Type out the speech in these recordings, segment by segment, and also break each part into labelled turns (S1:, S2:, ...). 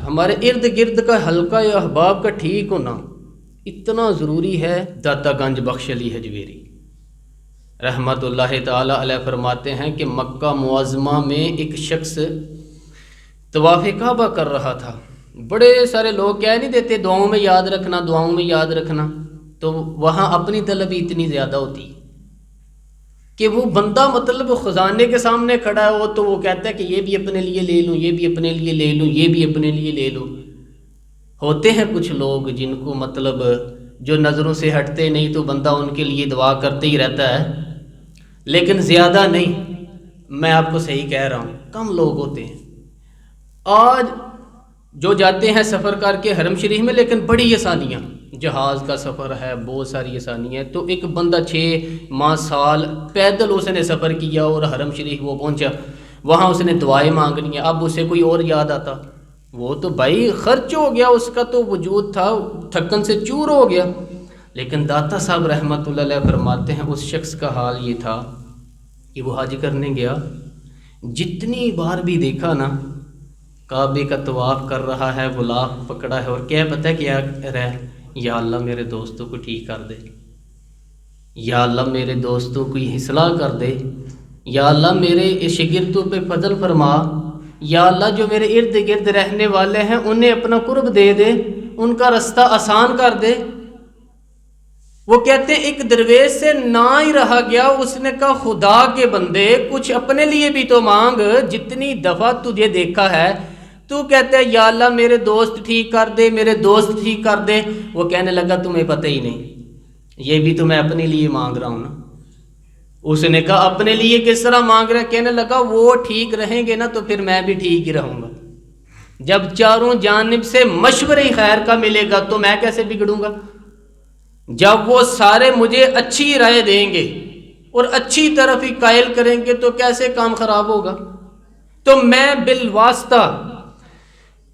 S1: ہمارے ارد گرد کا حلقہ یا احباب کا ٹھیک ہونا اتنا ضروری ہے۔ داتا گنج بخش علی حجویری رحمت اللہ تعالی علیہ فرماتے ہیں کہ مکہ معظمہ میں ایک شخص طواف کعبہ کر رہا تھا۔ بڑے سارے لوگ کہہ نہیں دیتے دعاؤں میں یاد رکھنا، دعاؤں میں یاد رکھنا، تو وہاں اپنی طلب اتنی زیادہ ہوتی کہ وہ بندہ مطلب خزانے کے سامنے کھڑا ہے وہ تو وہ کہتا ہے کہ یہ بھی اپنے لیے لے لوں، یہ بھی اپنے لیے لے لوں، یہ بھی اپنے لیے لے لوں۔ ہوتے ہیں کچھ لوگ جن کو مطلب جو نظروں سے ہٹتے نہیں تو بندہ ان کے لیے دعا کرتے ہی رہتا ہے، لیکن زیادہ نہیں۔ میں آپ کو صحیح کہہ رہا ہوں، کم لوگ ہوتے ہیں۔ آج جو جاتے ہیں سفر کر کے حرم شریف میں، لیکن بڑی آسانیاں، جہاز کا سفر ہے، بہت ساری آسانیاں ہیں، تو ایک بندہ 6 ماہ سال پیدل اس نے سفر کیا اور حرم شریف وہ پہنچا، وہاں اس نے دعائیں مانگنی ہیں۔ اب اسے کوئی اور یاد آتا، وہ تو بھائی خرچ ہو گیا، اس کا تو وجود تھا تھکن سے چور ہو گیا۔ لیکن داتا صاحب رحمت اللہ علیہ فرماتے ہیں اس شخص کا حال یہ تھا کہ وہ حج کرنے گیا، جتنی بار بھی دیکھا نا کعبے کا طواف کر رہا ہے، غلاف پکڑا ہے، اور کیا پتہ ہے کیا رہے، یا اللہ میرے دوستوں کو ٹھیک کر دے، یا اللہ میرے دوستوں کو اصلاح کر دے، یا اللہ میرے شاگردوں پہ فضل فرما، یا اللہ جو میرے ارد گرد رہنے والے ہیں انہیں اپنا قرب دے دے، ان کا رستہ آسان کر دے۔ وہ کہتے ہیں ایک درویش سے نہ ہی رہا گیا، اس نے کہا خدا کے بندے کچھ اپنے لیے بھی تو مانگ، جتنی دفعہ تجھے دیکھا ہے تو کہتے ہیں یا اللہ میرے دوست ٹھیک کر دے، میرے دوست ٹھیک کر دے۔ وہ کہنے لگا تمہیں پتہ ہی نہیں، یہ بھی تو میں اپنے لیے مانگ رہا ہوں نا۔ اس نے کہا اپنے لیے کس طرح مانگ رہا ہے؟ کہنے لگا وہ ٹھیک رہیں گے نا تو پھر میں بھی ٹھیک ہی رہوں گا، جب چاروں جانب سے مشورے خیر کا ملے گا تو میں کیسے بگڑوں گا؟ جب وہ سارے مجھے اچھی رائے دیں گے اور اچھی طرف ہی قائل کریں گے تو کیسے کام خراب ہوگا؟ تو میں بالواسطہ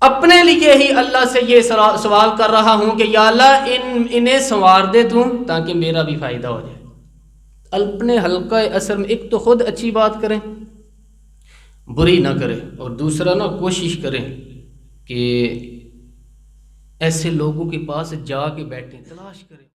S1: اپنے لیے ہی اللہ سے یہ سوال کر رہا ہوں کہ یا اللہ انہیں سنوار دے تو تاکہ میرا بھی فائدہ ہو جائے۔ اپنے حلقہ اثر میں ایک تو خود اچھی بات کریں، بری نہ کریں، اور دوسرا نا کوشش کریں کہ ایسے لوگوں کے پاس جا کے بیٹھیں، تلاش کریں۔